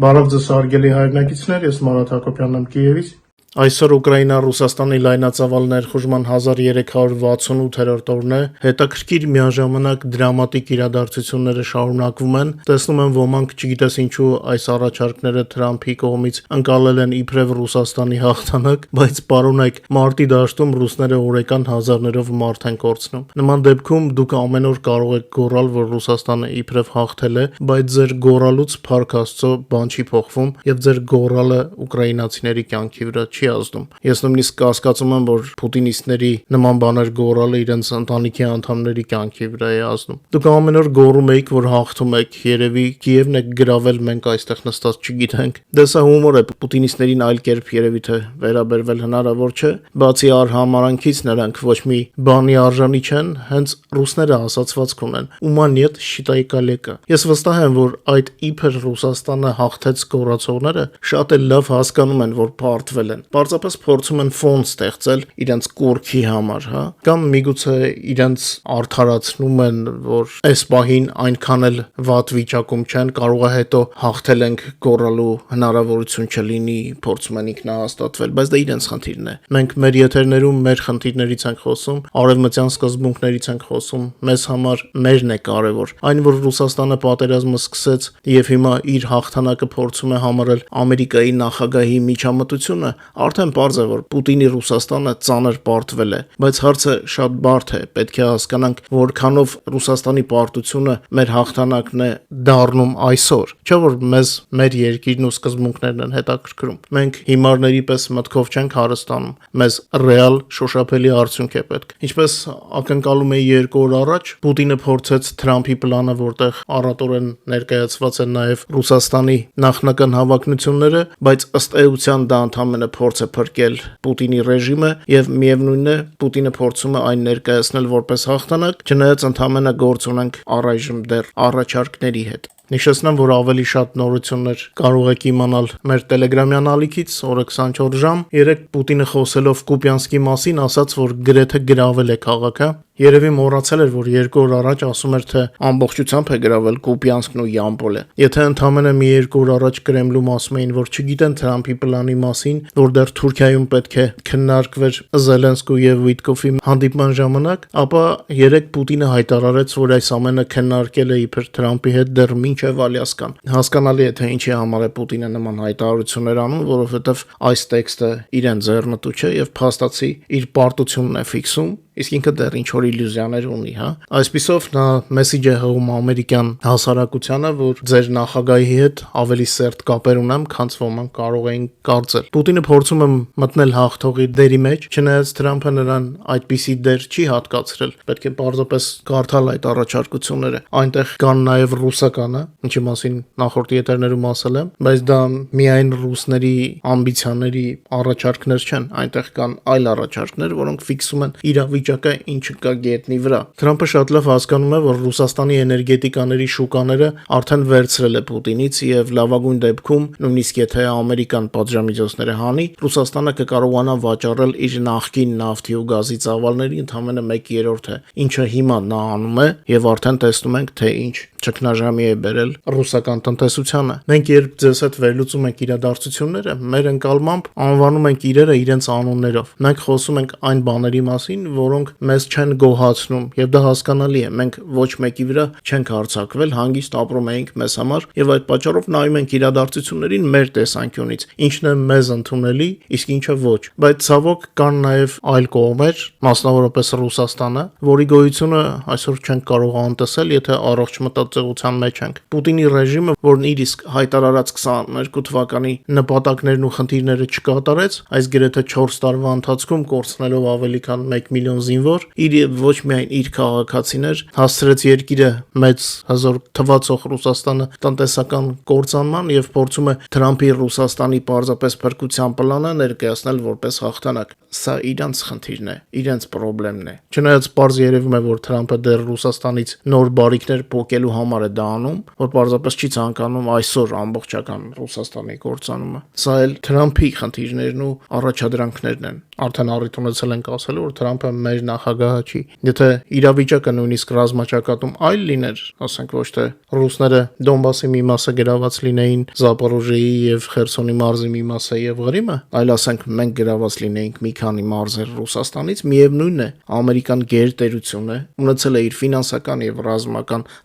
Բարև ձեզ հարգելի հայրենակիցներ, ես Մարատ Հակոբյանն եմ Կիևից։ Այսօր Ուկրաինա-Ռուսաստանի լայնածավալ ներխուժման 1368-րդ օրն է, հետաքրքիր միաժամանակ դրամատիկ իրադարձությունները շարունակվում են, տեսնում եմ ոմանք չգիտես ինչու այս առաջարկները Թրամփի կողմից ընկալել են իբրև Ռուսաստանի հաղթանակ, բայց պարոնայք, մարտի դաշտում ռուսները օրական հազարներով մարդ են կորցնում։ Նման դեպքում դուք ամեն օր կարող եք գոռալ, որ Ռուսաստանը իբրև հաղթել է, բայց ձեր գոռալուց փառք Աստծո բան չի փոխվում եւ ձեր գոռալը ուկրաինացիների կյանքի վրա չի ազդում։ Ես նույնիսկ կասկածում եմ, որ պուտինիստների նման բաներ գոռալը իրենց ընտանիքի անդամների կյանքի վրա է ազդում։ Դուք ամեն օր գոռում եք, որ հաղթում եք, երևի Կիևն եք գրավել, մենք այստեղ նստած չգիտենք։ Դե սա հումոր է, պուտինիստներին այլ կերպ երևի թե վերաբերվել հնարավոր չէ, բացի արհամարանքից նրանք ոչ մի բանի արժանի չեն, հենց ռուսները ասացվածք ունեն։ Ումանիետ շիտայի կալեկա։ Ես վստահ եմ, որ այդ իբր Ռուսաստանը հաղթեց գոռացողները շատ էլ լավ հասկանում են, որ պարտվել են։ Պարզապես փորձում են ֆոն ստեղծել իրենց կորքի համար, հա, կամ միգուցե իրենց արդարացնում են, որ այս պահին այնքան էլ վատ վիճակում չեն, կարող է հետո հաղթել ենք գոռալու հնարավորություն չլինի, փորձում են ինքնահաստատվել, բայց դա իրենց խնդիրն է։ Մենք մեր եթերներում մեր խնդիրներից ենք խոսում, արևմտյան սկզբունքներից ենք խոսում, մեզ համար մերն է կարևոր։ Այն, որ Ռուսաստանը պատերազմը սկսեց եւ հիմա իր հաղթանակը փորձում է համարել Ամերիկայի նախագահի միջամտությունը, արդեն պարզ է, որ Պուտինի Ռուսաստանը ծանր պարտվել է, բայց հարցը շատ բարդ է, պետք է հասկանանք, որքանով Ռուսաստանի պարտությունը մեր հաղթանակն է դառնում այսօր, չէ՞ որ մեզ մեր երկիրն ու սկզբունքներն են հետաքրքրում։ Մենք հիմարների պես մտքով չենք հարստանում, մեզ ռեալ շոշափելի արդյունք է պետք։ Ինչպես ակնկալում էի 2 օր առաջ, Պուտինը փորձեց Թրամփի պլանը, որտեղ առատորեն ներկայացված են նաև Ռուսաստանի նախնական հավակնությունները, բայց ըստ էության դա ընդհանրապես փորձ է փրկել Պուտինի ռեժիմը եւ միևնույնն է Պուտինը փորձում է այն ներկայացնել որպես հաղթանակ, չնայած ընդհանրապես գործ ունենք առայժմ դեռ առաջարկների հետ։ Նշեցնեմ, որ ավելի շատ նորություններ կարող եք իմանալ մեր Telegram-յան ալիքից, օրը 24 ժամ։ Երեկ Պուտինը խոսելով Կուպյանսկի մասին ասաց, որ գրեթե գրավել է քաղաքը։ Երևի մոռացել էր, որ 2 օր առաջ ասում էր, թե ամբողջությամբ է գրավել Կուպյանսկն ու Յամպոլը։ Եթե ընդամենը մի 2 օր առաջ Կրեմլում ասում էին, որ չգիտեն Թրամփի պլանի մասին, որ դեռ Թուրքիայում պետք է քննարկվեր Զելենսկու եւ Վիտկոֆի հանդիպման ժամանակ, ապա երեկ Պուտինը հայտարարեց, որ այս ամենը քննարկել է իբր Թրամփի հետ դեռ մինչև Ալյասկան։ Հասկանալի է, թե ինչի համար է Պուտինը նման հայտարարություններ անում, որովհետև այս տեքստը իրեն ձեռնտու չէ եւ փաստացի իր պարտությունն է ֆիքսում, իսկ ինքը դեռ ինչ-որ իլյուզիաներ ունի, հա։ Այսպիսով նա մեսիջ է հղում ամերիկյան հասարակությանը, որ ձեր նախագահի հետ ավելի սերտ կապեր ունեմ, քան ոմանք կարող էին կարծել։ Պուտինը փորձում է մտնել հաղթողի դերի մեջ, չնայած Թրամփը նրան այդպիսի դեր չի հատկացրել։ Պետք է պարզապես կարդալ այդ առաջարկությունները։ Այնտեղ կան նաև ռուսականը, ինչի մասին նախորդ եթերներում ասել եմ, բայց դա միայն ռուսների ամբիցիաների առաջարկներ չեն, այնտեղ կան այլ առաջարկներ, որոնք ֆիքսում են իրավիճակը ինչը կա գետնի վրա։ Թրամփը շատ լավ հասկանում է, որ Ռուսաստանի էներգետիկաների շուկաները արդեն վերցրել է Պուտինից եւ լավագույն դեպքում, նույնիսկ եթե ամերիկան պատժամիջոցները հանի, Ռուսաստանը կկարողանա վաճառել իր նախկին նավթի ու գազի ծավալների ընդամենը 1/3-ը, ինչը հիմա նա անում է եւ արդեն տեսնում ենք, թե ինչ ճգնաժամի է բերել ռուսական տնտեսությանը։ Մենք երբ ձեզ հետ վերլուծում ենք իրադարձությունները, մեր ընկալմամբ անվանում ենք իրերը իրենց անուններով։ Մենք խոսում ենք այն բաների մասին, որոնք մեզ չեն գոհացնում, եւ դա հասկանալի է։ Մենք ոչ մեկի վրա չենք հարձակվել, հանգիստ ապրում էինք մեզ համար եւ այդ պատճառով նայում ենք իրադարձություններին մեր տեսանկյունից, ինչն է մեզ ընդունելի, իսկ ինչը ոչ։ Բայց ցավոք կան նաեւ այլ կողմեր, մասնավորապես Ռուսաստանը, որի գոյությունը այսօր չենք կարող անտեսել, եթե առողջ մտածողության մեջ ենք։ Պուտինի ռեժիմը, որն իր իսկ հայտարարած 22 թվականի նպատակներն ու խնդիրները չկատարեց, այս գրեթե 4 տարվա ընթացքում կորցնելով ավելի քան 1 միլիոն զինվոր, իր ոչ միայն իր քաղաքացիներ, հասցրեց երկիրը մեծ հզոր թվացող Ռուսաստանը տնտեսական կործանման եւ փորձում է Թրամփի Ռուսաստանի պարզապես փրկության պլանը ներկայացնել որպես հաղթանակ։ Սա իրանց խնդիրն է, իրանց խնդիրն է։ Չնայած պարզ երևում է, որ Թրամփը դեռ Ռուսաստանից նոր բարիքներ պոկելու համար է դա անում, որ պարզապես չի ցանկանում այսօր ամբողջական Ռուսաստանի կործանումը։ Սա էլ Թրամփի խնդիրներն ու առաջադրանքներն են։ Արդեն առիթ ունեցել ենք ասելու, որ Թրամփը մեր նախագահը չի։ Եթե իրավիճակը նույնիսկ ռազմաճակատում այլ լիներ, ասենք ոչ թե ռուսները Դոնբասի մի մասը գրաված լինեին Զապորոժիեի եւ Խերսոնի մարզի մի մասը եւ Ղրիմը, այլ ասենք մենք գրաված լինեինք մի քանի մարզեր Ռուսաստանից, միևնույնն է, ամերիկան գերտերությունը ունեցել է իր ֆինանսական եւ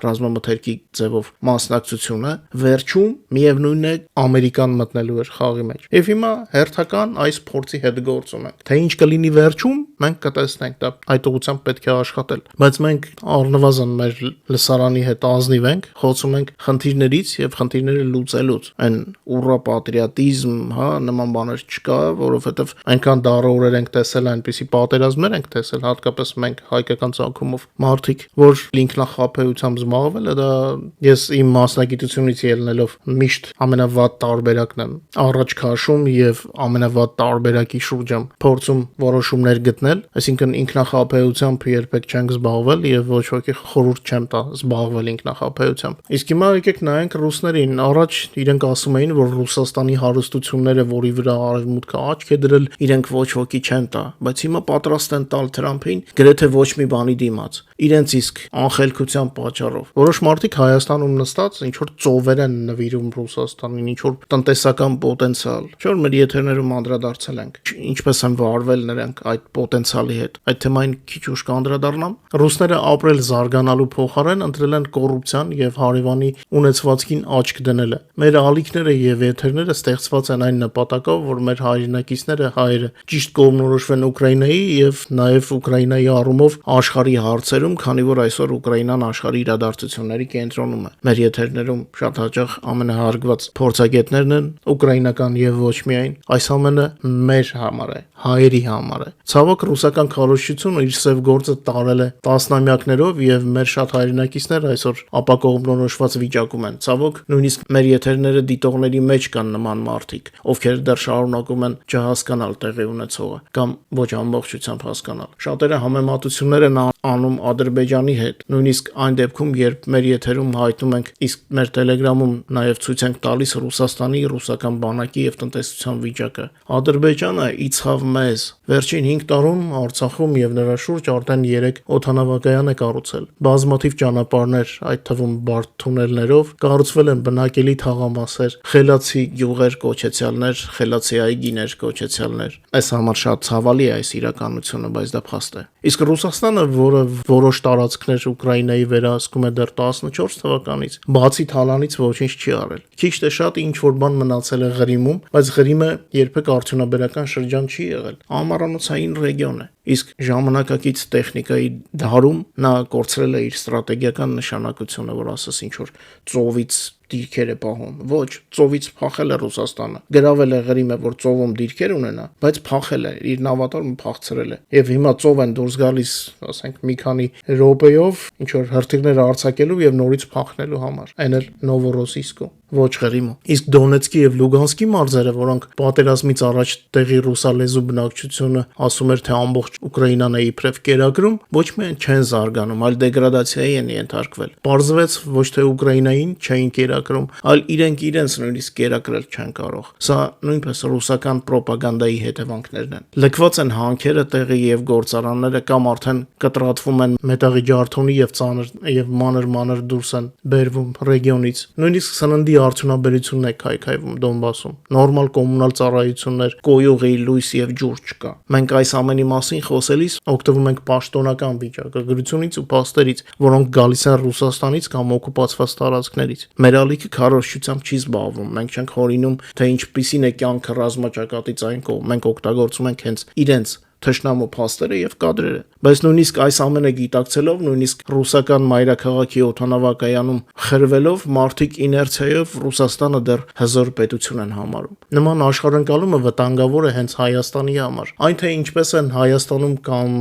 ռազմամթերքի ձևով մասնակցությունը, վերջում միևնույնն է ամերիկան մտնելու էր խաղի մեջ։ Եվ հիմա հերթական այս փորձի հետ գործում ենք։ Թե ինչ կլինի վերջում, մենք կտեսնենք, դա այդ ուղղությամբ պետք է աշխատել։ Բայց մենք առնվազն մեր լսարանի հետ ազնիվ ենք, խոսում ենք խնդիրներից եւ խնդիրները լուծելուց։ Այն ուռա պատրիոտիզմ, հա, նման բաներ չկա, որովհետեւ այնքան դառը ենք տեսել, այնպիսի պատերազմներ ենք տեսել, հատկապես մենք հայկական ցանկումով մարդիկ, որ ինքնախապեյությամբ զբաղվել է, դա ես իմ մասնագիտությունից ելնելով միշտ ամենավատ տարբերակն եմ առաջ քաշում եւ ամենավատ տարբերակի շուրջ եմ փորձում որոշումներ գտնել, այսինքն ինքնախապեյությամբ երբեք չենք զբաղվել եւ ոչ ոքի խորհուրդ չեմ տա զբաղվել ինքնախապեյությամբ։ Իսկ հիմա եկեք նայենք ռուսներին, առաջ իրենք ասում էին, որ Ռուսաստանի հարստությունները, որի վրա արևմուտքը աչք է դրել, իրենք ոչ ոքի չեն տա, բայց հիմա պատրաստ են տալ Թրամփին գրեթե ոչ մի բանի դիմաց։ Իրենց իսկ անխելքության պատճառով որոշ մարդիկ Հայաստանում նստած ինչ որ ծովեր են նվիրում Ռուսաստանին, ինչ որ տնտեսական պոտենցիալ, չէ՞ որ մեր եթերներում անդրադարձել ենք, ինչպես են վարվել նրանք այդ պոտենցիալի հետ։ Այդ թեմային քիչ ուշ կանդրադառնամ։ Ռուսները ապրել զարգանալու փոխարեն ընտրել են կոռուպցիան եւ հարևանի ունեցվածքին աչք դնելը։ Մեր ալիքները եւ եթերները ստեղծված են այն նպատակով, որ մեր հայրենակիցները հայերը ճիշտ կողմնորոշվեն Ուկրաինայի եւ նաեւ Ուկրաինայի առումով աշխարհի հարցերում, քանի որ այսօր Ուկրաինան աշխարհի իրադարձությունների կենտրոնում է։ Մեր եթերներում շատ հաճախ ամենահարգված փորձագետներն են ուկրաինական եւ ոչ միայն։ Այս ամենը մեր համար է, հայերի համար է։ Ցավոք ռուսական քարոզչությունը իր սև գործը տարել է տասնամյակներով եւ մեր շատ հայրենակիցներ այսօր ապակողմնորոշված վիճակում են։ Ցավոք նույնիսկ մեր եթերները դիտողների մեջ կան նման մարդիկ, ովքեր դեռ շարունակում են չհասկանալ տեղի ունեցողը կամ ոչ ամբողջությամբ հասկանալ։ Շատերը համեմատություններ են անում Ադրբեջանի հետ, նույնիսկ այն դեպքում, երբ մեր եթերում հայտնում ենք, իսկ մեր Telegram-ում նաև ցույց ենք տալիս Ռուսաստանի ռուսական բանակի եւ տնտեսության վիճակը։ Ադրբեջանը իցավ մեզ։ Վերջին 5 տարում Արցախում եւ նրա շուրջ արդեն 3 օդանավակայան է կառուցել։ Բազմաթիվ ճանապարհներ, այդ թվում բարդ թունելներով, կառուցվել են բնակելի թաղամասեր, խելացի գյուղեր կոչեցյալներ, խելացի այգիներ կոչեցյալներ։ Այս համար շատ ցավալի է այս իրականությունը, բայց դա փաստ է։ Իսկ Ռուսաստանը, որը որոշ տարածքներ Ուկրաինայի վերահսկում է դեռ 14 թվականից, բացի Թալանից ոչինչ չի արել։ Քիչ թե շատ ինչ որ բան մնացել է Ղրիմում, բայց Ղրիմը երբեք արդյունաբերական շրջան չի եղել, ամառանոցային ռեգիոն է։ Իսկ ժամանակակից տեխնիկայի դարում նա կորցրել է իր ստրատեգիական նշանակությունը, որ ասես ինչ որ ծովից դիրքեր է պահում։ Ոչ, ծովից փախել է Ռուսաստանը։ Գրավել է Ղրիմը, որ ծովում դիրքեր ունենա, բայց փախել է, իր նավատորմը փախցրել է։ Եվ հիմա ծով են դուրս գալիս, ասենք մի քանի րոպեով, ինչ որ հրթիռներ արձակելու եւ նորից փախնելու համար։ Այն էլ Նովորոսիսկո, ոչ Ղրիմը։ Իսկ Դոնեցկի եւ Լուգանսկի մարզերը, որոնք պատերազմից առաջ տեղի ռուսալեզու բնակչությունը ասում էր, թե ամբողջ Ուկրաինան է իբրև կերակրում, ոչ միայն չեն զարգանում, այլ դեգրադացիայի են ենթարկվել։ Պարզվեց ոչ թե Ուկրաինային չէին կերակրում, այլ իրենց նույնիսկ կերակրել չեն կարող։ Սա նույնպես ռուսական ռոպագանդայի հետևանքներն են։ Լքված են հանքերը տեղի եւ գործարանները կամ արդեն կտրատվում են մետաղի ջարդոնի եւ ծանր եւ մանր դուրս են բերվում ռեգիոնից։ Նույնիսկ սննդի արդյունաբերությունն է քայքայվում Դոնբասում։ Նորմալ կոմունալ ծառայություններ, կոյուղի, լույս եւ ջուր չկա։ Մենք այս ամենի մասին խոսելիս օգտվում ենք պաշտոնական վիճակագրությունից ու փաստերից, որոնք գալիս են Ռուսաստանից կամ օկուպացված տարածքներից։ Մեր ալիքը քարոզչությամբ չի զբաղվում։ Մենք չենք հորինում, թե ինչպիսին է կյանքը ռազմաճակատից այն կողմ։ Մենք օգտագործում ենք հենց իրենց թշնամու փաստերը եւ կադրերը։ Բայց նույնիսկ այս ամենը գիտակցելով, նույնիսկ ռուսական մայրաքաղաքի օդանավակայանում խրվելով, մարդիկ իներցիայով Ռուսաստանը դեռ հզոր պետություն են համարում։ Նման աշխարհընկալումը վտանգավոր է հենց Հայաստանի համար։ Այն թե ինչպես են Հայաստանում կամ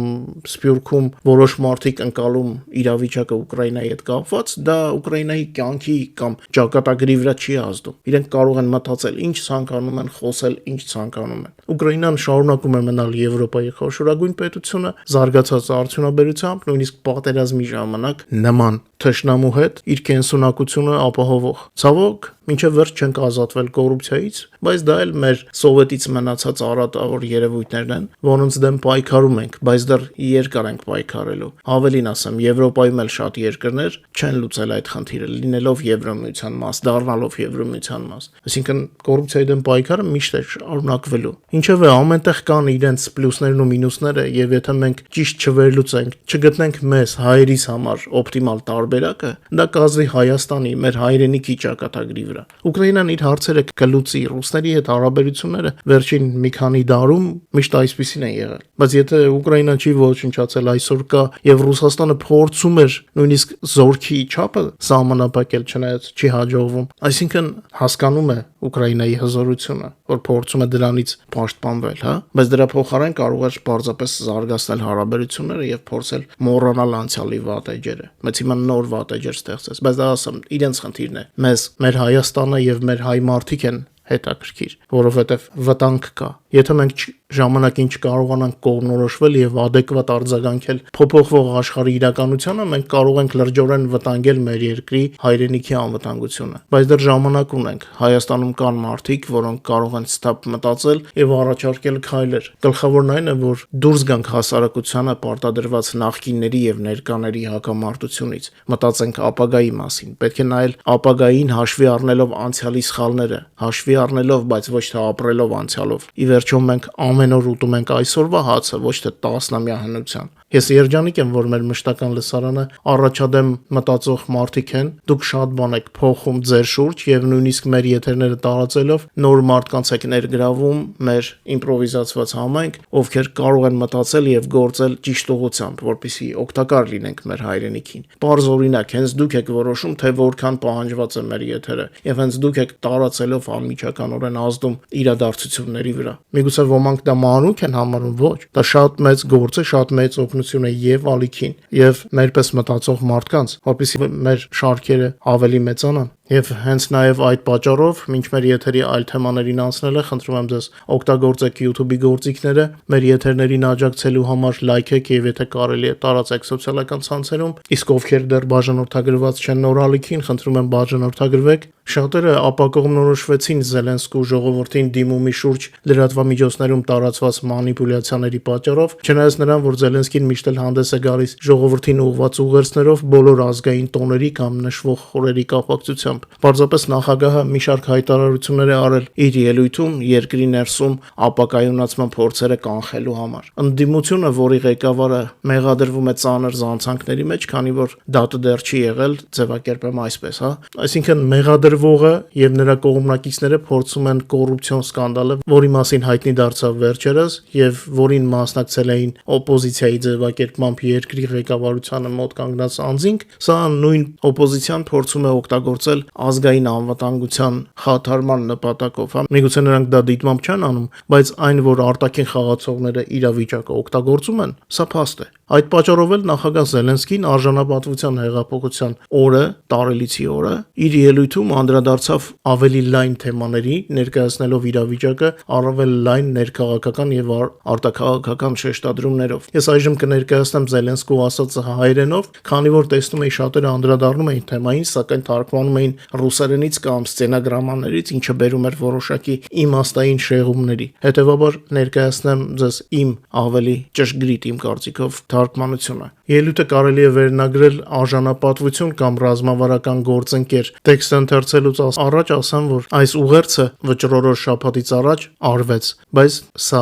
Սփյուռքում որոշ մարդիկ ընկալում իրավիճակը Ուկրաինայի հետ կապված, դա Ուկրաինայի կյանքի կամ ճակատագրի վրա չի ազդում։ Իրենք կարող են մտածել, ինչ ցանկանում են, խոսել, ինչ ցանկանում են։ Ուկրաինան շարունակում է մնալ Եվրոպայի խոշորագույն պետությունը զարգացած արդյունաբերությամբ, նույնիսկ պատերազմի ժամանակ նման թշնամու հետ իր կենսունակությունը ապահովող։ Ցավոք, մինչև վերջ չենք ազատվել կոռուպցիայից, բայց դա էլ մեր սովետից մնացած արատավոր երևույթներն են, որոնց դեմ պայքարում ենք, բայց դեռ երկար ենք պայքարելու։ Ավելին ասեմ, Եվրոպայում էլ շատ երկրներ չեն լուծել այդ խնդիրը, լինելով Եվրամիության մաս, դառնալով Եվրամիության մաս։ Այսինքն կոռուպցիայի դեմ պայքարը միշտ է շարունակվելու։ Ինչևէ, ամենտեղ կան իրենց պլյուսներն ու մինուսները, եւ եթե մենք ճիշտ չվերլուծենք, չգտնենք մեզ հայերիս համար օպտիմալ տարբերակը, դա կազդի Հայաստանի, մեր հայրենիքի ճակատագրի վրա։ Ուկրաինան իր հարցերը կլուծի, ռուսների հետ հարաբերությունները վերջին մի քանի դարում միշտ այսպիսին են եղել։ Բայց եթե Ուկրաինան չի ոչնչացել, այսօր կա եւ Ռուսաստանը փորձում էր նույնիսկ զորքի չափը սահմանափակել, չնայած չի հաջողվում։ Այսինքն հասկանում է Ուկրաինայի հզորությունը, որ փորձում է դրանից պաշտպանվել, հա, բայց դրա փոխարեն կարող էր պարզապես զարգացնել հարաբերությունները եւ փորձել մոռանալ անցյալի վատ էջերը։ Բայց հիմա նոր վատ էջեր ստեղծեց, բայց դա ասեմ, իրենց խնդիրն է։ Մեզ, մեր Հայաստանը եւ մեր հայ մարդիկ են հետաքրքիր, որովհետեւ վտանգ կա։ Եթե մենք ժամանակին չկարողանանք կողմնորոշվել եւ adekvat արձագանքել փոփոխվող աշխարհի իրականությանը, մենք կարող ենք լրջորեն վտանգել մեր երկրի հայրենիքի անվտանգությունը։ Բայց դեռ ժամանակ ունենք։ Հայաստանում կան մարդիկ, որոնք կարող են ստապ մտածել եւ առաջարկել քայլեր։ Գլխավորն այն է, որ դուրս գանք հասարակությանը պարտադրված նախկինների եւ ներկաների հակամարտությունից։ Մտածենք ապագայի մասին։ Պետք է նայել ապագային հաշվի առնելով անցյալի սխալները, հաշվի առնելով, բայց ոչ թե ապրելով անցյալով։ Ի վերջո մենք ամեն օր ուտում ենք այսօրվա հացը, ոչ թե տասնամյա հնության։ Ես երջանիկ եմ, որ մեր մշտական լսարանը առաջադեմ մտածող մարդիկ են։ Դուք շատ բան եք փոխում ձեր շուրջ եւ նույնիսկ մեր եթերները տարածելով նոր մարդկանց եք ներգրավում մեր իմպրովիզացված համայնք, ովքեր կարող են մտածել եւ գործել ճիշտ ուղղությամբ, որպեսզի օգտակար լինենք մեր հայրենիքին։ Պարզ օրինակ, հենց դուք եք որոշում, թե որքան պահանջված է մեր եթերը, եւ հենց դուք եք տարածելով անմիջականորեն ազդում իրադարձությունների վրա։ Միգուցե ոմանք դա մանուկ են համարում, ոչ։ Դա շատ մեծ գործ է, շատ մեծ օգնություն է եւ ալիքին, եւ մերպես մտածող մարդկանց, որպեսզի մեր շարքերը ավելի մեծանան։ Եվ հենց նաև այդ պատճառով, մինչ մեր եթերի այլ թեմաներին անցնելը, խնդրում եմ ձեզ օգտագործեք YouTube-ի գործիքները, մեր եթերներին աջակցելու համար լայքեք եւ եթե կարելի է տարածեք սոցիալական ցանցերում, իսկ ովքեր դեռ բաժանորդագրված չեն նոր ալիքին, խնդրում եմ բաժանորդագրվեք։ Շատերը ապակողմնորոշվեցին Զելենսկու ժողովրդին դիմումի շուրջ լրատվամիջոցներում տարածված մանիպուլյացիաների պատճառով, չնայած նրան, որ Զելենսկին միշտ էլ հանդես է գալիս ժողովրդին ուղղված ուղերձներով բոլոր ազգային տոների կամ նշվող խորերի կապակցությամբ։ Պարզապես նախագահը մի շարք հայտարարություններ է արել իր ելույթում երկրի ներսում ապակայունացման փորձերը կանխելու համար։ Ընդդիմությունը, որի ղեկավարը մեղադրվում է ծանր զանցանքների մեջ, քանի որ դատը դեռ չի եղել, ձևակերպեմ այսպես, հա։ Այսինքն մեղադրվողը եւ նրա կողմնակիցները փորձում են կոռուպցիոն սկանդալը, որի մասին հայտնի դարձավ վերջերս եւ որին մասնակցել էին օպոզիցիայի ձևակերպմամբ երկրի ղեկավարությանը մոտ կանգնած անձինք, սա նույն օպոզիցիան փորձում է օգտագործել ազգային անվտանգության խաթարման նպատակով, հա։ Միգուցե նրանք դա դիտմամբ չեն անում, բայց այն, որ արտաքին խաղացողները իրավիճակը օգտագործում են, սա փաստ է։ Այդ պատճառով էլ նախագահ Զելենսկին արժանապատվության հեղափոխության օրը, տարելիցի օրը, իր ելույթում անդրադարձավ ավելի լայն թեմաների, ներկայացնելով իրավիճակը առավել լայն ներքաղաքական եւ արտաքաղաքական շեշտադրումներով։ Ես այժմ կներկայացնեմ Զելենսկու ասածը հայերենով, քանի որ տեսնում էի շատերը անդրադառնում էին թեմային, սակայն թարգմանում էին ռուսերենից կամ սցենոգրամաներից, ինչը բերում էր որոշակի իմաստային շեղումների։ Հետևաբար ներկայացնեմ ձեզ իմ ավելի ճշգրիտ իմ կարծիքով թարգմանությունը։ Ելույթը կարելի է վերնագրել արժանապատվություն կամ ռազմավարական գործընկեր։ Տեքստը ընթերցելուց առաջ ասեմ, որ այս ուղերձը վճռորոշ շաբաթից առաջ արվեց, բայց սա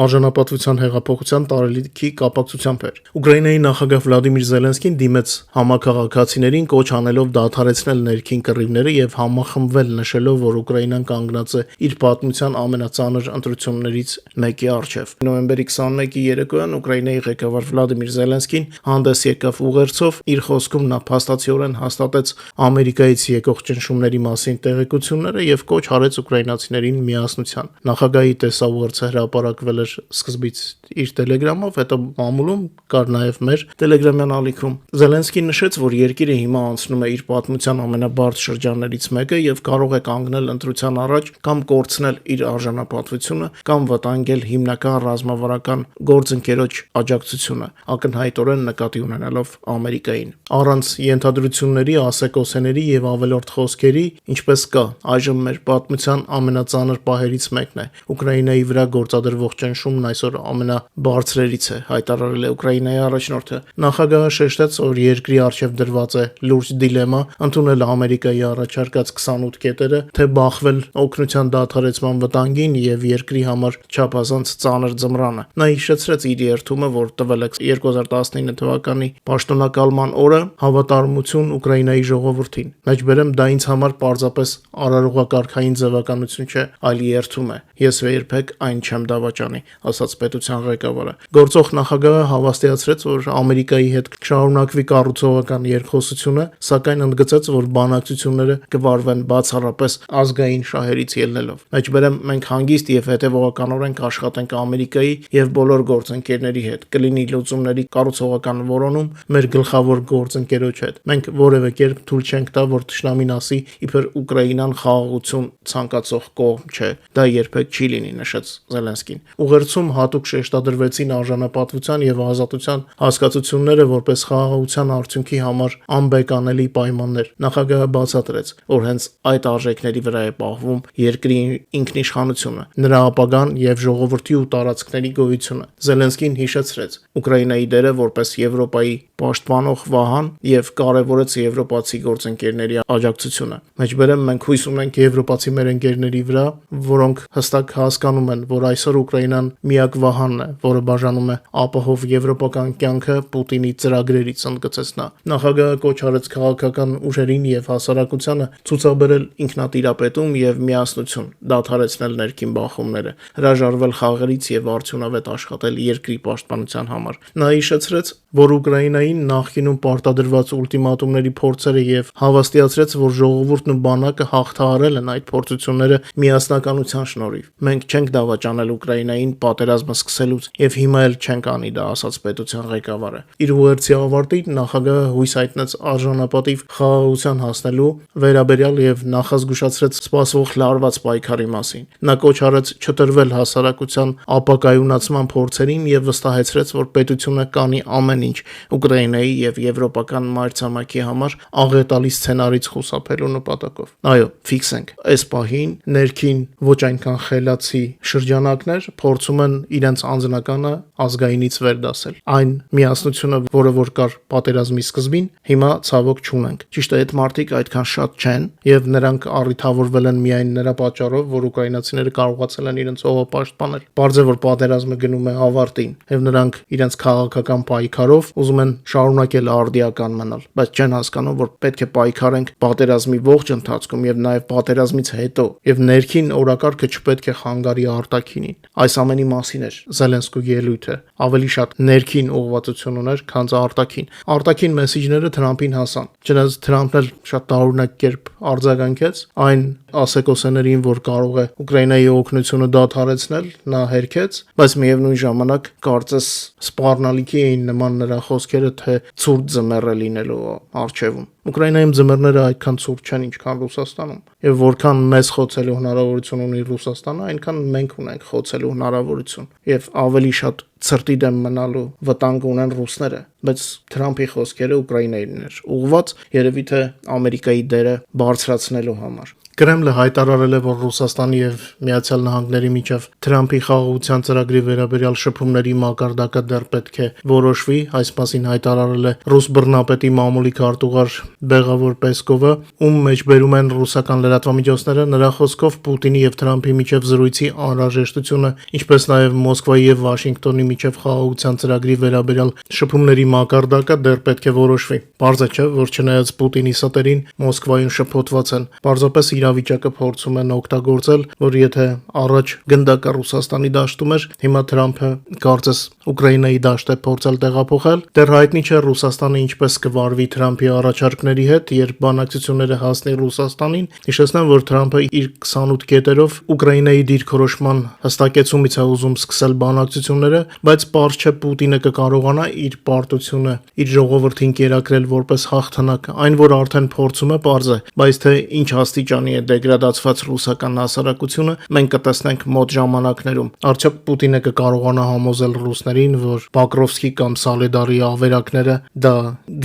արժանապատվության հեղափոխության տարելիքի կապակցությամբ էր։ Ուկրաինայի նախագահ Վլադիմիր Զելենսկին դիմեց համաքաղաքացիներին կոչ անելով դադարեցնել ներքին կռիվները եւ համախմբվել, նշելով, որ Ուկրաինան կանգնած է իր պատմության ամենածանր ընտրություններից մեկի առջև։ Նոյեմբերի 21-ի երեկոյան Ուկրաինայի ղեկավար Վլադիմիր Զելենսկին հանդես եկավ ուղերձով, իր խոսքում նա փաստացիորեն հաստատեց Ամերիկայից եկող ճնշումների մասին տեղեկությունները եւ կոչ արեց ուկրաինացիներին միասնության։ Նախագահի տեսաուղերձը հրապարակվել էր սկզբից իր Telegram-ով, հետո մամուլում, կար նաեւ մեր Telegram-յան ալիքում։ Զելենսկին նշեց, որ երկիրը հիմա անցնում է իր պատմության ամենաբարդ շրջաններից մեկը եւ կարող է կանգնել ընտրության առաջ կամ կորցնել իր արժանապատվությունը կամ վտանգել հիմնական ռազմավարական գործընկերոջ աջակցությունը, ակնհայտորեն նկատի ունենալով Ամերիկային։ Առանց ենթադրությունների, ասեկոսեների եւ ավելորդ խոսքերի, ինչպես կա այժմ մեր պատմության ամենածանր պահերից մեկն է։ Ուկրաինայի վրա գործադրվող ճնշումն այսօր ամենաբարձրերից է, հայտարարել է Ուկրաինայի առաջնորդը։ Նախագահը շեշտեց, որ երկրի առջև դրված է լուրջ դիլեմա՝ ընդունել Ամերիկայի առաջարկած 28 կետերը, թե բախվել օգնության դադարեցման վտանգին եւ երկրի համար չափազանց ծանր ձմռանը։ Նա հիշեցրեց իր երթումը, որ տվել է 2019 թվականի պաշտոնակալման օրը, հավատարմություն Ուկրաինայի ժողովրդին։ Մեջբերեմ, դա ինձ համար պարզապես արարողակարգային ձևականություն չէ, այլ երթում է։ Ես երբեք այն չեմ դավաճանի, ասաց պետության ղեկավարը։ Գործող նախագահը հավաստիացրեց, որ Ամերիկայի հետ կշարունակվի կառուցողական երկխոսությունը, սակայն ընդգծեց, որ բանակցությունները կվարվեն բացառապես ազգային շահերից ելնելով։ Մեջբերեմ, մենք հանգիստ եւ հետեւողականորեն կաշխատենք Ամերիկայի եւ բոլոր գործընկերների հետ, կլինի լուծումների կառուցողական որոնում մեր գլխավոր գործընկերոջ հետ։ Մենք որևէ կերպ թույլ չենք տա, որ թշնամին ասի, իբր Ուկրաինան խաղաղություն ցանկացող կողմ չէ։ Դա երբեք չի լինի, նշեց Զելենսկին։ Ուղերձում հատուկ շեշտադրվեցին արժանապատվության եւ ազատության հասկացությունները որպես խաղաղության արդյունքի համար անբեկանելի պայմաններ։ Նախագահը բացատրեց, որ հենց այդ արժեքների վրա է պահվում երկրի ինքնիշխանությունը, նրա ապագան եւ ժողովրդի ու տարածքների գոյությունը։ Զելենսկին հիշեցրեց Ուկրաինայի դերը որպես Եվրոպայի պաշտպանող վահան եւ կարեւորեց եվրոպացի գործընկերների աջակցությունը։ Մեջբերեմ, մենք հույս ունենք եվրոպացի մեր ընկերների վրա, որոնք հստակ հասկանում են, որ այսօր Ուկրաինան միակ վահանն է, որը բաժանում է ապահով եվրոպական կյանքը Պուտինի ծրագրերից, ընդգծեց նա։ Նախագահը կոչ արեց քաղաքական ուժերին եւ հասարակությանը ցուցաբերել ինքնատիրապետում եւ միասնություն, դադարեցնել ներքին բախումները, հրաժարվել խաղերից եւ արդյունավետ աշխատել երկրի պաշտպանության համար։ Նա հիշեցրեց, որ Ուկրաինային նախկինում պարտադրված ուլտիմատումների փորձերը եւ հավաստիացրեց, որ ժողովուրդն ու բանակը հաղթահարել են այդ փորձությունները միասնականության շնորհիվ։ Մենք չենք դավաճանել Ուկրաինային պատերազմը սկսելուց եւ հիմա էլ չենք անի դա, ասաց պետության ղեկավարը։ Իր ուղերձի ավարտին նախագահը հույս հայտնեց արժանապատիվ խաղաղության հասնելու վերաբերյալ եւ նախազգուշացրեց սպասվող լարված պայքարի մասին։ Նա կոչ արեց չտրվել հասարակության ապակայունացման փորձերին եւ վստահեցրեց, որ պետությունը կանի ամեն ինչ Ուկրաինայի եւ եվրոպական մայրցամաքի համար աղետալի սցենարից խուսափելու նպատակով։ Այո, ֆիքսենք, այս պահին ներքին ոչ այնքան խելացի շրջանակներ փորձում են իրենց անձնականը ազգայինից վերդասել։ Այն միասնությունը, որը որ կար պատերազմի սկզբին, հիմա ցավոք չունենք։ Ճիշտ է, այդ մարդիկ այդքան շատ չեն եւ նրանք առիթավորվել են միայն նրա պատճառով, որ ուկրաինացիները կարողացել են իրենց հողը պաշտպանել։ Պարզ է, որ պատերազմը գնում է ավարտին եւ նրանք իրենց քաղաքական պայքարով ուզում են շարունակել արդիական մնալ, բայց չեն հասկանում, որ պետք է պայքարենք պատերազմի ողջ ընթացքում եւ նաեւ պատերազմից հետո եւ ներքին օրակարգը չպետք է խանգարի արտաքինին։ Այս ամենի մասին էր Զելենսկուի ելույթը, ավելի շատ ներքին ուղղվածություն ուներ, քան արտաքին։ Արտաքին մեսիջները Թրամփին հասան։ Չնայած Թրամփն էլ շատ տարօրինակ կերպ արձագանքեց այն ասեկոսեներին, որ կարող է Ուկրաինայի օգնությունը դադարեցնել, նա հերքեց, բայց միևնույն ժամանակ կարծես սպառնալիքի էին նման նրա խոսքերը, թե ցուրտ ձմեռ է լինելու առջևում։ Ուկրաինայում ձմեռները այդքան ցուրտ չեն, ինչքան Ռուսաստանում, եւ որքան մեզ խոցելու հնարավորություն ունի Ռուսաստանը, այնքան մենք ունենք խոցելու հնարավորություն, եւ ավելի շատ ցրտի դեմ մնալու վտանգ ունեն ռուսները, բայց Թրամփի խոսքերը Ուկրաինային էր ուղղված, երևի թե Ամերիկայի դերը բարձրացնելու համար։ Կրեմլը հայտարարել է, որ Ռուսաստանի եւ Միացյալ Նահանգների միջև Թրամփի խաղաղության ծրագրի վերաբերյալ շփումների մակարդակը դեռ պետք է որոշվի, այս մասին հայտարարել է ռուս բռնապետի մամուլի քարտուղար Բեղավոր Պեսկովը, ում մեջբերում են ռուսական լրատվամիջոցները, նրա խոսքով Պուտինի եւ Թրամփի միջև զրույցի անհրաժեշտությունը, ինչպես նաեւ Մոսկվայի եւ Վաշինգտոնի միջև խաղաղության ծրագրի վերաբերյալ շփումների մակարդակը դեռ պետք է որոշվի։ Պարզ է, չէ, որ չնայած Պուտինի ստերին Մոսկվայում շփոթված են, պարզապես իրավիճակը փորձում են օգտագործել, որ եթե առաջ գնդակը Ռուսաստանի դաշտում էր, հիմա Թրամփը կարծես Ուկրաինայի դաշտ է փորձել տեղափոխել։ Դեռ հայտնի չէ Ռուսաստանը ինչպես կվարվի Թրամփի առաջարկների հետ, երբ բանակցությունները հասնի Ռուսաստանին։ Հիշեցնեմ, որ Թրամփը իր 28 կետերով Ուկրաինայի դիրքորոշման հստակեցումից է ուզում սկսել բանակցությունները, բայց պարզ չէ Պուտինը կկարողանա իր պարտությունը իր ժողովրդին կերակրել որպես հաղթանակ։ Այն, որ արդեն փորձում է, պարզ է, բայց թե ինչ աստիճանի է դեգրադացված ռուսական հասարակությունը, մենք կտեսնենք մոտ ժամանակներում։ Արդյոք Պուտինը կկարողանա համոզել ռուսներին, որ Պոկրովսկի կամ Սոլեդարի ավերակները դա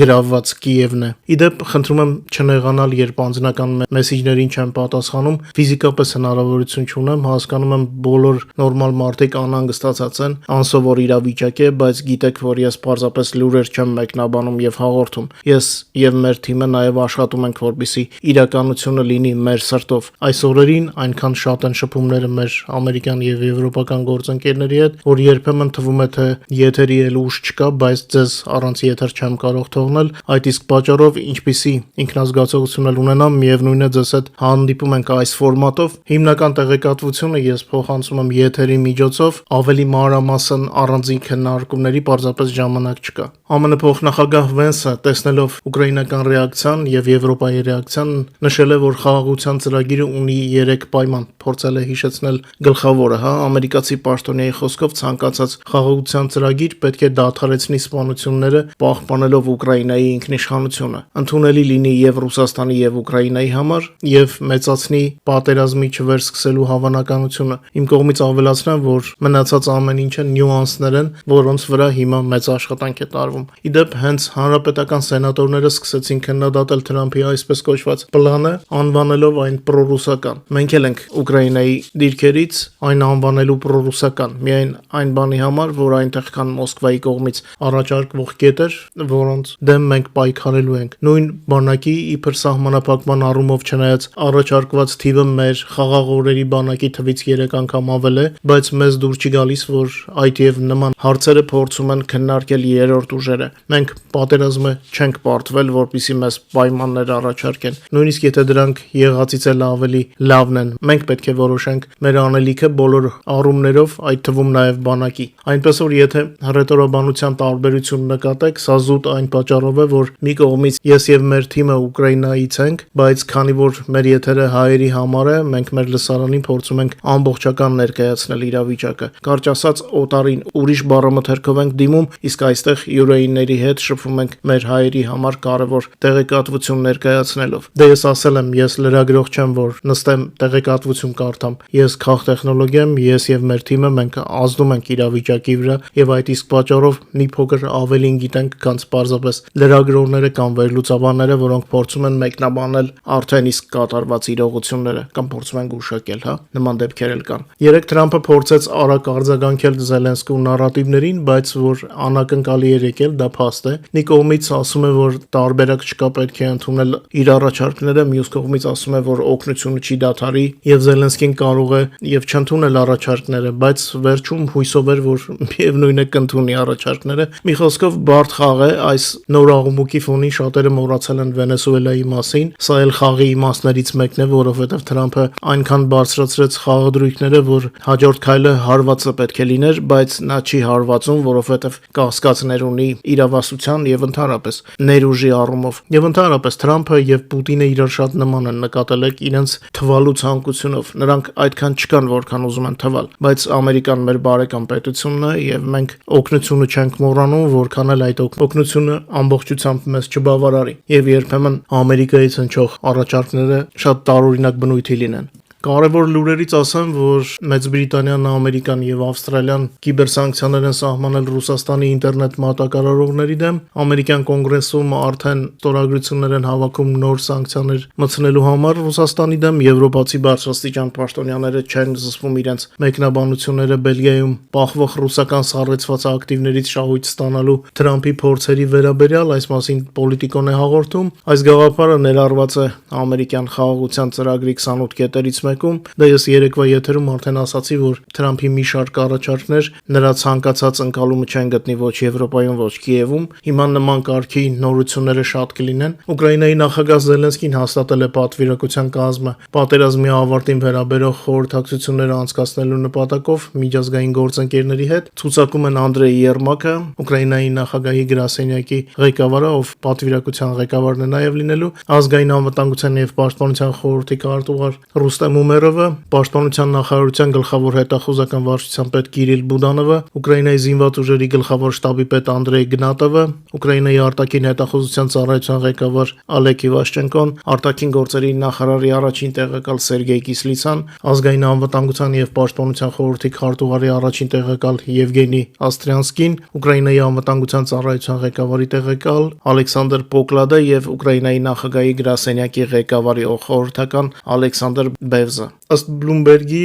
գրավված Կիևն է։ Իդեպ, խնդրում եմ չնեղանալ, երբ անձնական մեսիջներին չեմ պատասխանում, ֆիզիկապես հնարավորություն չունեմ, հասկանում եմ բոլոր նորմալ մարդիկ անհանգստացած են, անսովոր իրավիճակ է, բայց գիտեք, որ ես պարզապես լուրեր չեմ մեկնաբանում եւ հաղորդում։ Ես եւ մեր թիմը նաեւ աշխատում ենք, որպեսզի իրականությունը լինի մեր սրտով։ Այս օրերին այնքան շատ են շփումները մեր ամերիկյան եւ եվրոպական գործընկերների հետ, որ երբեմն թվում է թե եթերի էլ ուժ չկա, բայց ձեզ առանց եթեր չեմ կարող թողնել։ Այդ իսկ պատճառով ինչպիսի ինքնազգացողություն էլ ունենամ, միևնույն է ձեզ հետ հանդիպում ենք այս ֆորմատով։ Հիմնական տեղեկատվությունը ես փոխանցում եմ եթերի միջոցով, ավելի մանրամասն առանձին քննարկումների պարզապես ժամանակ չկա։ ԱՄՆ փոխնախագահ Վենսը, տեսնելով ուկրաինական ռեակցիան եւ Եվրոպայի ռեակցիան, նշել է, որ խաղաղության ծրագիրը ունի 3 պայման, փորձել է հիշեցնել գլխավորը, ամերիկացի պաշտոնյայի խոսքով ցանկացած խաղաղության ծրագիր պետք է դադարեցնի սպանությունները, պահպանելով Ուկրաինայի ինքնիշխանությունը, ընդունելի լինի եւ Ռուսաստանի եւ Ուկրաինայի համար եւ մեծացնի պատերազմի չվերսկսելու հավանականությունը։ Իմ կողմից ավելացնեմ, որ մնացած ամեն ինչը նյուանսներ են, որոնց վրա հիմա մեծ աշխատանք է տարվում։ Իդեպ հենց հանրապետական սենատորները սկսեցին քննադատել Թրամփի այսպես կոչված պլանը, անվանելով այն պրոռուսական։ Մենք էլ ենք Ուկրաինայի դիրքերից այն անվանելու պրոռուսական, միայն այն բանի համար, որ այնտեղ կան Մոսկվայի կողմից առաջարկվող կետեր, որոնց դեմ մենք պայքարելու ենք։ Նույն բանակի իբր սահմանափակման առումով չնայած առաջարկված թիվը մեր խաղաղ օրերի բանակի թվից 3 անգամ ավել է, բայց մեզ դուր չի գալիս, որ այդ եւ նման հարցերը փորձում են քննարկել երրորդ ուժերը։ Մենք պատերազմը չենք պարտվել, որպեսզի մեզ պայմաններ առաջարկեն։ Նույնիսկ եթե դրանք եղածից էլ ավելի լավն են, մենք պետք է որոշենք մեր անելիքը բոլոր առումներով, այդ թվում նաև բանակի։ Այնպես որ եթե հռետորաբանության տարբերություն նկատեք, սա զուտ այն պատճառով է, որ մի կողմից ես եւ մեր թիմը Ուկրաինայից ենք, բայց քանի որ մեր եթերը հայերի համար է, մենք մեր լսարանին փորձում ենք ամբողջական ներկայացնել իրավիճակը։ Կարճ ասած, օտարին ուրիշ բառամթերքով ենք դիմում, իսկ այստեղ յուրայինների հետ շփվում ենք մեր հայերի համար կարևոր տեղեկատվություն ներկայացնելով։ Դե ես ասել եմ, ես լրագրող չեմ, որ նստեմ տեղեկատվություն կարդամ։ Ես քաղտեխնոլոգ եմ, ես եւ մեր թիմը մենք ազդում ենք իրավիճակի վրա եւ այդ իսկ պատճառով մի փոքր ավելին գիտենք, քան պարզապես լրագրողները կամ վերլուծաբանները, որոնք փորձում են մեկնաբանել արդեն իսկ կատարված իրողությունները կամ փորձում են գուշակել, նման դեպքեր էլ կան։ Երեք Թրամփը փորձեց արագ արձագանքել Զելենսկու նարատիվներին, բայց որ անակնկալի էր եկել, դա փաստ է։ Մի կողմից ասում է, որ տարբերակ չկա, պետք է ընդունել իր առաջարկները, մյուս կողմից ասում է, որ օգնությունը չի դադարի եւ Զելենսկին կարող է եւ չընդունել առաջարկները, բայց վերջում հույսով էր, որ միևնույն է կընդունի առաջարկները։ Մի խոսքով բարդ խաղ է, այս նոր աղմուկի ֆոնին շատերը մոռացել են Վենեսուելայի մասին։ Սա էլ խաղի իմաստներից մեկն է, որովհետեւ Թրամփը այնքան բարձրացրեց խաղադրույքները, որ հաջորդ քայլը հարվածը պետք է լիներ, բայց նա չի հարվածում, որովհետեւ կասկածներ ունի իրավասության եւ ընդհանրապես ներուժի առումով։ Եվ ընդհանրապես Թրամփը եւ Պուտինը իրար շատ նման են, նկատել եք իրենց թվալու ցանկությունով։ Նրանք այդքան չկան, որքան ուզում են թվալ, բայց Ամերիկան մեր բարեկամ պետությունն է եւ մենք օգնությունը չենք մոռանում, որքան էլ այդ օգնությունը ամբողջությամբ մեզ չբավարարի եւ երբեմն Ամերիկայից հնչող առաջարկները շատ տարօրինակ բնույթի լինեն։ Կարևոր լուրերից ասեմ, որ Մեծ Բրիտանիան, Ամերիկան եւ Ավստրալիան կիբերսանկցիաներ են սահմանել Ռուսաստանի ինտերնետ մատակարարողների դեմ։ Ամերիկյան կոնգրեսում արդեն ստորագրություններ են հավաքում նոր սանկցիաներ մտցնելու համար Ռուսաստանի դեմ։ Եվրոպացի բարձրաստիճան պաշտոնյաները չեն զսպում իրենց մեկնաբանությունները Բելգիայում պահվող ռուսական սառեցված ակտիվներից շահույթ ստանալու Թրամփի փորձերի վերաբերյալ, այս մասին Պոլիտիկոն է հաղորդում։ Այս գաղափարը ներառված է ամերիկյան խաղաղության ծրագրի 28 կետերից 11-ում, դա ես երեկվա եթերում արդեն ասացի, որ Թրամփի մի շարք առաջարկներ նրա ցանկացած ընկալումը չեն գտնի ոչ Եվրոպայում, ոչ Կիևում։ Հիմա նման կարգի նորությունները շատ կլինեն։ Ուկրաինայի նախագահ Զելենսկին հաստատել է պատվիրակության կազմը պատերազմի ավարտին վերաբերող խորհրդակցությունները անցկացնելու նպատակով միջազգային գործընկերների հետ։ Ցուցակում են Անդրեյ Երմակը, Ուկրաինայի նախագահի գրասենյակի ղեկավարը, ով պատվիրակության ղեկավարն է նաև լինելու, ազգային անվտանգության եւ պաշտպանության խորհրդի քարտուղար Ռուստեմ Ումերովը, պաշտպանության նախարարության գլխավոր հետախուզական վարչության պետ Կիրիլ Բուդանովը, Ուկրաինայի զինված ուժերի գլխավոր շտաբի պետ Անդրեյ Գնատովը, Ուկրաինայի արտաքին հետախուզության ծառայության ղեկավար Ալեկ Իվաշչենկոն, արտաքին գործերի նախարարի առաջին տեղակալ Սերգեյ Կիսլիցան, ազգային անվտանգության եւ պաշտպանության խորհրդի քարտուղարի առաջին տեղակալ Եվգենի Աստրյանսկին, Ուկրաինայի անվտանգության ծառայության ղեկավարի տեղակալ Ալեքսանդր Պոկլադը եւ Ուկրաինայի նախագահի գրասենյակի ղեկավարի խորհրդական Ալեքսանդր Բևզը։ Ըստ Բլումբերգի,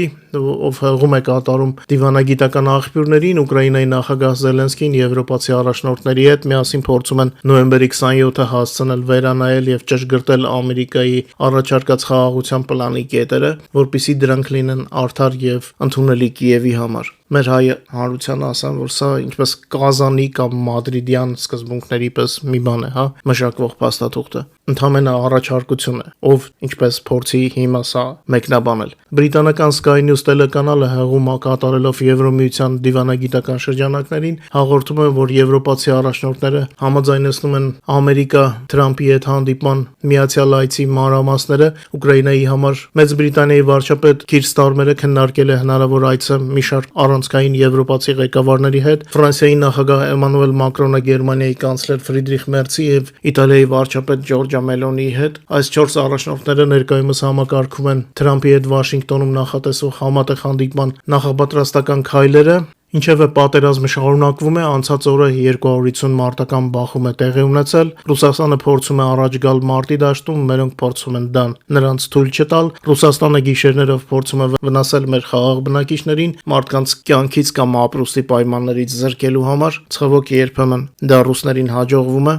ով հղում է կատարում դիվանագիտական աղբյուրներին, Ուկրաինայի նախագահ Զելենսկին եվրոպացի առաջնորդների հետ միասին փորձում են նոյեմբերի 27-ը հասցնել վերանայել եւ ճշգրտել Ամերիկայի առաջարկած խաղաղության պլանի կետերը, որպիսի դրանք լինեն արդար եւ ընդունելի Կիևի համար։ Մեր հայ հանրությանը ասեմ, որ սա ինչպես Կազանի կամ Մադրիդյան սկզբունքների պես մի բան է, մշակվող փաստաթուղթը։ Ընդհանրապես առաջարկություն է, ով ինչպես փորձի հիմա սա մեկնաբանել։ Բրիտանական Sky News տելեկանալը հղում կատարելով Եվրոմիության դիվանագիտական շրջանակներին հաղորդում է, որ եվրոպացի առաջնորդները համաձայնեցնում են Ամերիկա Թրամփի հետ հանդիպման Միացյալ Այցի մանրամասները Ուկրաինայի համար։ Մեծ Բրիտանիայի վարչապետ Քիր Ստարմերը քննարկել է հնարավոր այցը մի շարք առանցքային եվրոպացի ղեկավարների հետ, Ֆրանսիայի նախագահ Էմանուել Մակրոնը Գերմանիայի կանցլեր Ֆրիդրիխ Մերցի եւ Իտալիայի վարչապետ Ջորջա Մելոնիի հետ։ Այս 4 առաջնորդները ներկայումս համակարգում են Թրամփի հետ Վաշինգտոնում նախատեսող համատեղ հանդիպման նախապատրաստական քայլերը։ Ինչևէ պատերազմը շարունակվում է, անցած օրը 250 մարտական բախում է տեղի ունեցել, Ռուսաստանը փորձում է առաջ գալ մարտի դաշտում, մերոնք փորձում են դա նրանց թույլ չտալ, Ռուսաստանը գիշերներով փորձում է վնասել մեր խաղաղ բնակիչներին, մարդկանց կյանքից կամ ապրուստի պայմաններից զրկելու համար, ցավոք երբեմն դա ռուսներին հաջողվում է,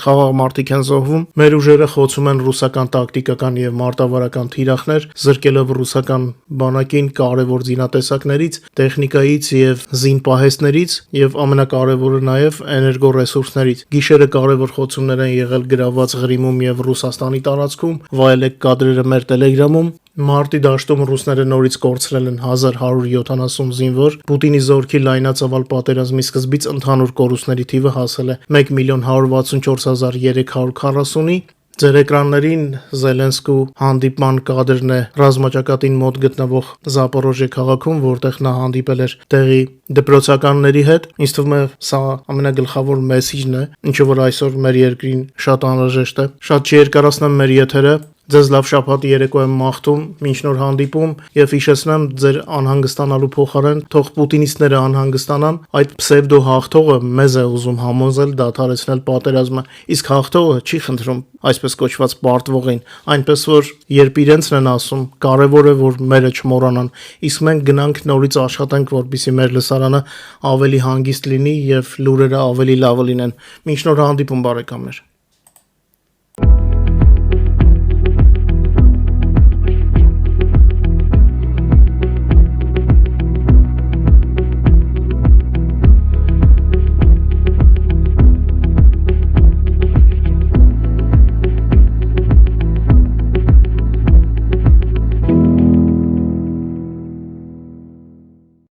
խաղաղ մարդիկ են զոհվում, մեր ուժերը խոցում են ռուսական տակտիկական եւ մարտավարական թիրախներ, զրկելով ռուսական բանակին կարևոր զինատեսակներից, տեխնիկայից եւ զին պահեստներից եւ ամենակարևորը նաեւ էներգոռեսուրսներից։ Գիշերը կարևոր խոցումներ են եղել գրաված Ղրիմում եւ Ռուսաստանի տարածքում, վայելեք կադրերը մեր Telegram-ում։ Մարտի դաշտում ռուսները նորից կորցրել են 1170 զինվոր։ Պուտինի զորքի լայնածավալ պատերազմի սկզբից ընդհանուր կորուստների թիվը հասել է 1,164,340-ի։ Ձեր էկրաններին Զելենսկու հանդիպման կադրն է ռազմաճակատին մոտ գտնվող Զապորոժյե քաղաքում, որտեղ նա հանդիպել էր տեղի դպրոցականների հետ։ Ինձ թվում է սա ամենագլխավոր մեսիջն է, ինչը որ այսօր մեր երկրին շատ անհրաժեշտ է։ Շատ չերկարացնեմ մեր եթերը։ Ձեզ լավ շաբաթ երեկո եմ մաղթում, մինչ նոր հանդիպում եւ հիշեցնեմ ձեր անհանգստանալու փոխարեն թող պուտինիստները անհանգստանան, այդ պսևդո հաղթողը մեզ է ուզում համոզել դադարեցնել պատերազմը, իսկ հաղթողը չի խնդրում այսպես կոչված պարտվողին, այնպես որ երբ իրենցն են ասում, կարևոր է որ մերը չմոռանան, իսկ մենք գնանք նորից աշխատենք, որպեսզի մեր լսարանը ավելի հանգիստ լինի եւ լուրերը ավելի լավը լինեն։ Մինչ նոր հանդիպում բարեկամներ։